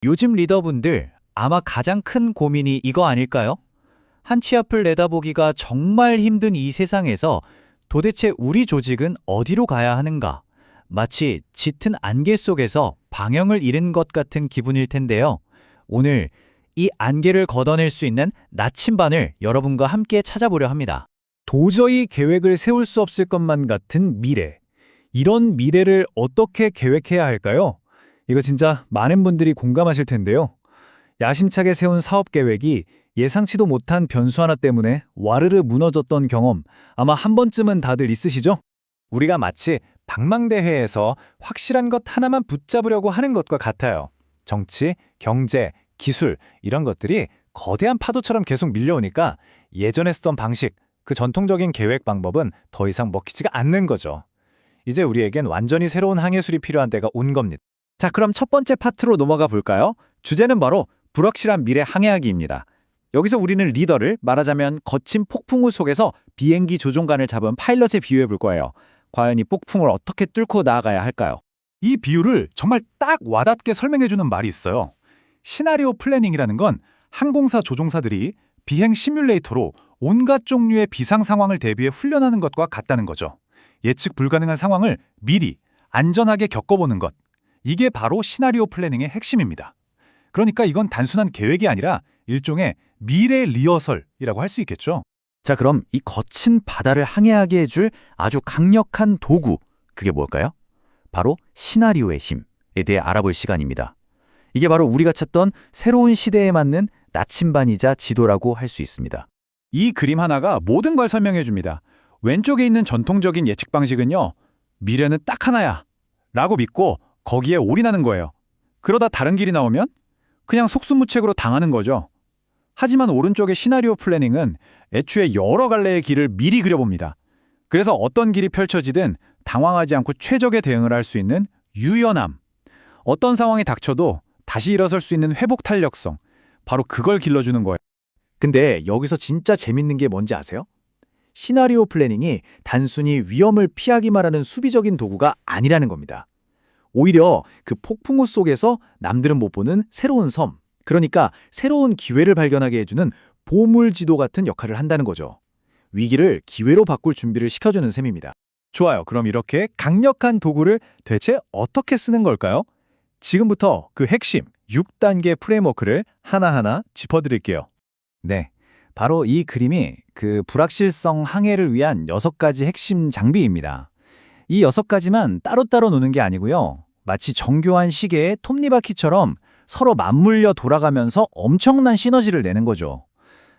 요즘 리더분들 아마 가장 큰 고민이 이거 아닐까요? 한 치 앞을 내다보기가 정말 힘든 이 세상에서 도대체 우리 조직은 어디로 가야 하는가? 마치 짙은 안개 속에서 방향을 잃은 것 같은 기분일 텐데요. 오늘 이 안개를 걷어낼 수 있는 나침반을 여러분과 함께 찾아보려 합니다. 도저히 계획을 세울 수 없을 것만 같은 미래. 이런 미래를 어떻게 계획해야 할까요? 이거 진짜 많은 분들이 공감하실 텐데요. 야심차게 세운 사업 계획이 예상치도 못한 변수 하나 때문에 와르르 무너졌던 경험 아마 한 번쯤은 다들 있으시죠? 우리가 마치 방망대회에서 확실한 것 하나만 붙잡으려고 하는 것과 같아요. 정치, 경제, 기술 이런 것들이 거대한 파도처럼 계속 밀려오니까 예전에 쓰던 방식, 그 전통적인 계획 방법은 더 이상 먹히지가 않는 거죠. 이제 우리에겐 완전히 새로운 항해술이 필요한 때가 온 겁니다. 자, 그럼 첫 번째 파트로 넘어가 볼까요? 주제는 바로 불확실한 미래 항해하기입니다. 여기서 우리는 리더를 말하자면 거친 폭풍우 속에서 비행기 조종관을 잡은 파일럿에 비유해 볼 거예요. 과연 이 폭풍을 어떻게 뚫고 나아가야 할까요? 이 비유를 정말 딱 와닿게 설명해주는 말이 있어요. 시나리오 플래닝이라는 건 항공사 조종사들이 비행 시뮬레이터로 온갖 종류의 비상 상황을 대비해 훈련하는 것과 같다는 거죠. 예측 불가능한 상황을 미리 안전하게 겪어보는 것. 이게 바로 시나리오 플래닝의 핵심입니다. 그러니까 이건 단순한 계획이 아니라 일종의 미래 리허설이라고 할 수 있겠죠. 자, 그럼 이 거친 바다를 항해하게 해줄 아주 강력한 도구, 그게 뭘까요? 바로 시나리오의 힘에 대해 알아볼 시간입니다. 이게 바로 우리가 찾던 새로운 시대에 맞는 나침반이자 지도라고 할 수 있습니다. 이 그림 하나가 모든 걸 설명해 줍니다. 왼쪽에 있는 전통적인 예측 방식은요. 미래는 딱 하나야 라고 믿고 거기에 올인하는 거예요. 그러다 다른 길이 나오면 그냥 속수무책으로 당하는 거죠. 하지만 오른쪽의 시나리오 플래닝은 애초에 여러 갈래의 길을 미리 그려봅니다. 그래서 어떤 길이 펼쳐지든 당황하지 않고 최적의 대응을 할 수 있는 유연함. 어떤 상황이 닥쳐도 다시 일어설 수 있는 회복 탄력성. 바로 그걸 길러주는 거예요. 근데 여기서 진짜 재밌는 게 뭔지 아세요? 시나리오 플래닝이 단순히 위험을 피하기만 하는 수비적인 도구가 아니라는 겁니다. 오히려 그 폭풍우 속에서 남들은 못 보는 새로운 섬, 그러니까 새로운 기회를 발견하게 해주는 보물지도 같은 역할을 한다는 거죠. 위기를 기회로 바꿀 준비를 시켜주는 셈입니다. 좋아요. 그럼 이렇게 강력한 도구를 대체 어떻게 쓰는 걸까요? 지금부터 그 핵심 6단계 프레임워크를 하나하나 짚어드릴게요. 네, 바로 이 그림이 그 불확실성 항해를 위한 6가지 핵심 장비입니다. 이 6가지만 따로따로 노는 게 아니고요. 마치 정교한 시계의 톱니바퀴처럼 서로 맞물려 돌아가면서 엄청난 시너지를 내는 거죠.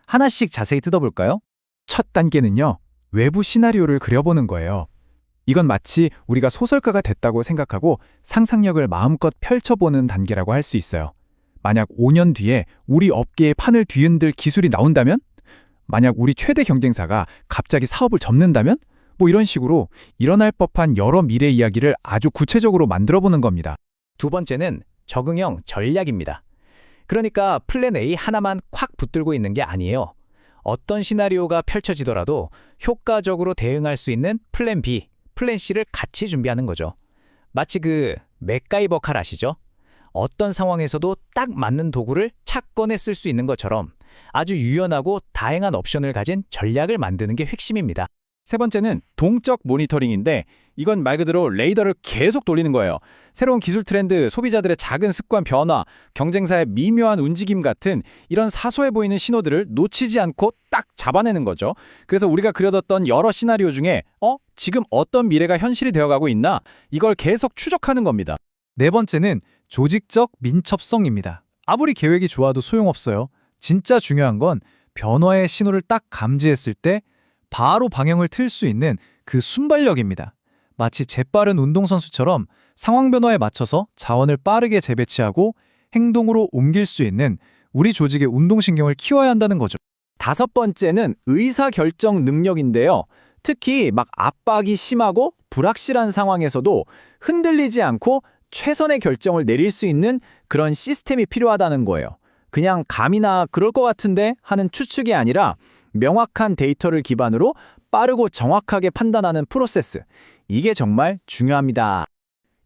하나씩 자세히 뜯어볼까요? 첫 단계는요. 외부 시나리오를 그려보는 거예요. 이건 마치 우리가 소설가가 됐다고 생각하고 상상력을 마음껏 펼쳐보는 단계라고 할 수 있어요. 만약 5년 뒤에 우리 업계의 판을 뒤흔들 기술이 나온다면? 만약 우리 최대 경쟁사가 갑자기 사업을 접는다면? 뭐 이런 식으로 일어날 법한 여러 미래 이야기를 아주 구체적으로 만들어보는 겁니다. 두 번째는 적응형 전략입니다. 그러니까 플랜 A 하나만 콱 붙들고 있는 게 아니에요. 어떤 시나리오가 펼쳐지더라도 효과적으로 대응할 수 있는 플랜 B, 플랜 C를 같이 준비하는 거죠. 마치 그 맥가이버 칼 아시죠? 어떤 상황에서도 딱 맞는 도구를 착 꺼내 쓸 수 있는 것처럼 아주 유연하고 다양한 옵션을 가진 전략을 만드는 게 핵심입니다. 세 번째는 동적 모니터링인데 이건 말 그대로 레이더를 계속 돌리는 거예요. 새로운 기술 트렌드, 소비자들의 작은 습관 변화, 경쟁사의 미묘한 움직임 같은 이런 사소해 보이는 신호들을 놓치지 않고 딱 잡아내는 거죠. 그래서 우리가 그려뒀던 여러 시나리오 중에 지금 어떤 미래가 현실이 되어가고 있나? 이걸 계속 추적하는 겁니다. 네 번째는 조직적 민첩성입니다. 아무리 계획이 좋아도 소용없어요. 진짜 중요한 건 변화의 신호를 딱 감지했을 때 바로 방향을 틀 수 있는 그 순발력입니다. 마치 재빠른 운동선수처럼 상황 변화에 맞춰서 자원을 빠르게 재배치하고 행동으로 옮길 수 있는 우리 조직의 운동신경을 키워야 한다는 거죠. 다섯 번째는 의사결정 능력인데요. 특히 막 압박이 심하고 불확실한 상황에서도 흔들리지 않고 최선의 결정을 내릴 수 있는 그런 시스템이 필요하다는 거예요. 그냥 감이나 그럴 것 같은데 하는 추측이 아니라 명확한 데이터를 기반으로 빠르고 정확하게 판단하는 프로세스. 이게 정말 중요합니다.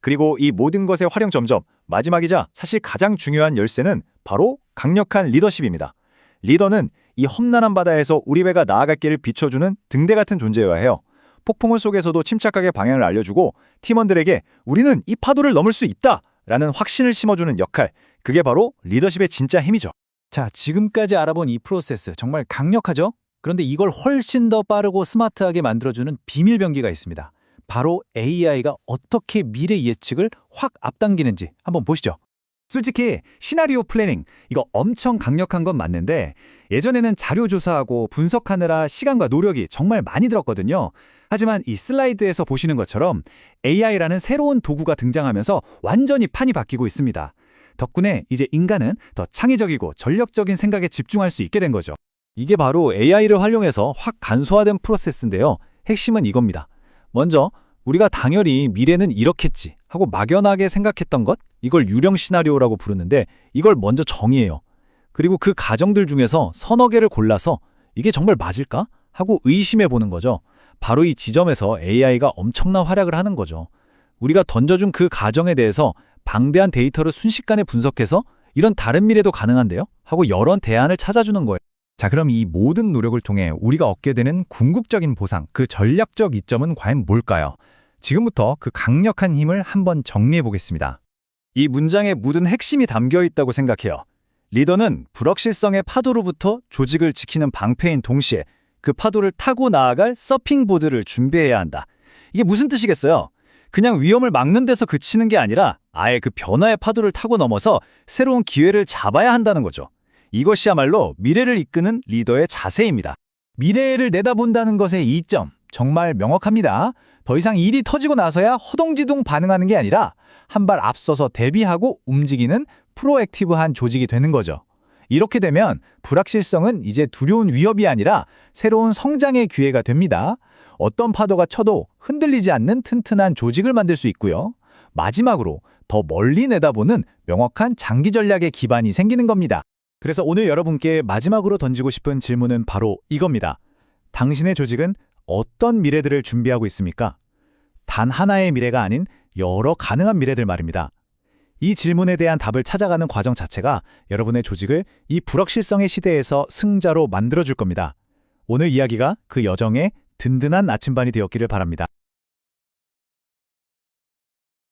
그리고 이 모든 것의 활용점점 마지막이자 사실 가장 중요한 열쇠는 바로 강력한 리더십입니다. 리더는 이 험난한 바다에서 우리 배가 나아갈 길을 비춰주는 등대 같은 존재여야 해요. 폭풍우 속에서도 침착하게 방향을 알려주고 팀원들에게 우리는 이 파도를 넘을 수 있다! 라는 확신을 심어주는 역할, 그게 바로 리더십의 진짜 힘이죠. 자, 지금까지 알아본 이 프로세스 정말 강력하죠? 그런데 이걸 훨씬 더 빠르고 스마트하게 만들어주는 비밀 병기가 있습니다. 바로 AI가 어떻게 미래 예측을 확 앞당기는지 한번 보시죠. 솔직히 시나리오 플래닝 이거 엄청 강력한 건 맞는데 예전에는 자료 조사하고 분석하느라 시간과 노력이 정말 많이 들었거든요. 하지만 이 슬라이드에서 보시는 것처럼 AI라는 새로운 도구가 등장하면서 완전히 판이 바뀌고 있습니다. 덕분에 이제 인간은 더 창의적이고 전략적인 생각에 집중할 수 있게 된 거죠. 이게 바로 AI를 활용해서 확 간소화된 프로세스인데요. 핵심은 이겁니다. 먼저 우리가 당연히 미래는 이렇겠지 하고 막연하게 생각했던 것, 이걸 유령 시나리오라고 부르는데 이걸 먼저 정의해요. 그리고 그 가정들 중에서 서너 개를 골라서 이게 정말 맞을까? 하고 의심해 보는 거죠. 바로 이 지점에서 AI가 엄청난 활약을 하는 거죠. 우리가 던져준 그 가정에 대해서 방대한 데이터를 순식간에 분석해서 이런 다른 미래도 가능한데요? 하고 여러 대안을 찾아주는 거예요. 자, 그럼 이 모든 노력을 통해 우리가 얻게 되는 궁극적인 보상, 그 전략적 이점은 과연 뭘까요? 지금부터 그 강력한 힘을 한번 정리해 보겠습니다. 이 문장에 묻은 핵심이 담겨 있다고 생각해요. 리더는 불확실성의 파도로부터 조직을 지키는 방패인 동시에 그 파도를 타고 나아갈 서핑보드를 준비해야 한다. 이게 무슨 뜻이겠어요? 그냥 위험을 막는 데서 그치는 게 아니라 아예 그 변화의 파도를 타고 넘어서 새로운 기회를 잡아야 한다는 거죠. 이것이야말로 미래를 이끄는 리더의 자세입니다. 미래를 내다본다는 것의 이점 정말 명확합니다. 더 이상 일이 터지고 나서야 허둥지둥 반응하는 게 아니라 한 발 앞서서 대비하고 움직이는 프로액티브한 조직이 되는 거죠. 이렇게 되면 불확실성은 이제 두려운 위협이 아니라 새로운 성장의 기회가 됩니다. 어떤 파도가 쳐도 흔들리지 않는 튼튼한 조직을 만들 수 있고요. 마지막으로 더 멀리 내다보는 명확한 장기 전략의 기반이 생기는 겁니다. 그래서 오늘 여러분께 마지막으로 던지고 싶은 질문은 바로 이겁니다. 당신의 조직은 어떤 미래들을 준비하고 있습니까? 단 하나의 미래가 아닌 여러 가능한 미래들 말입니다. 이 질문에 대한 답을 찾아가는 과정 자체가 여러분의 조직을 이 불확실성의 시대에서 승자로 만들어줄 겁니다. 오늘 이야기가 그 여정의 든든한 나침반이 되었기를 바랍니다.